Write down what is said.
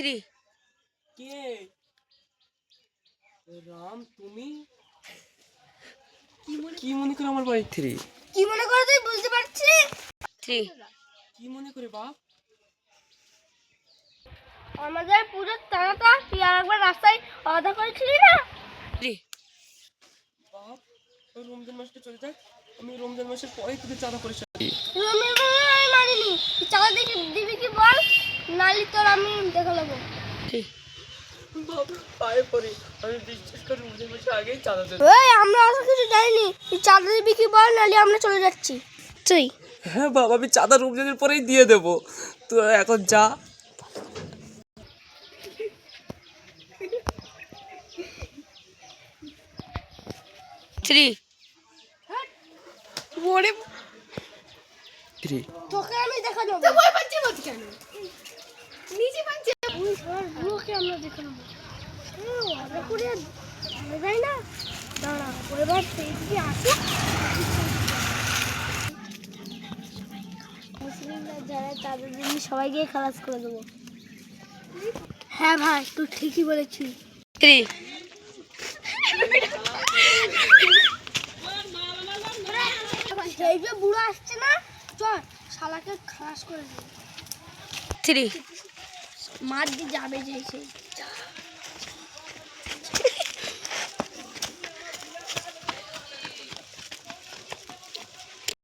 3 কে রাম তুমি কি মনে করে আমার বাড়ি 3 কি মনে করে তুই বুঝতে পারছিস? 3 কি মনে করে বাপ? আমাদের পুরো টানাটা তুই আরেকবার রাস্তায় আলাদা করেছিলি না? 3 বাপ ওই রমজান মাসটা চলে যাক, আমি রমজান মাসের পরেই তোকে চাঁদা পরিশোধ রুমের ঘরে আমি মানিনি। তুই চাঁদা দিবি কি বল, নালি তোর আমি দেখে নেবো। বাপ পায়ে পড়ি, আমি বিশ্বাস করি রমজান মাসের আগেই চাঁদা দেব। এই আমরা অত কিছু জানিনি, তুই চাঁদা দিবি কি বল, নালি আমরা চলে যাচ্ছি। তুই হ্যাঁ বাবা, আমি চাঁদা রমজানের পরেই দিয়ে দেবো, তুই এখন যা। ওরে 3 তোকে আমি দেখা নেবো। তুই ভয় পাচ্ছিস মত কেন? নিজে পাচ্ছিস ওই সর বুকে আমরা দেখে নেবো। ওরা করে যাই না, দাঁড়া এবার তুই আসো। মুসলিমরা যারা তাদের জন্য সবাই গিয়ে খালাস করে দেবো। হ্যাঁ ভাই, তুই ঠিকই বলেছিস। 3 সেই যে বুড়ো আসছে না, চল শালাকে খালাস করে দেবো। 3 মার দিয়ে যাবে যে সেই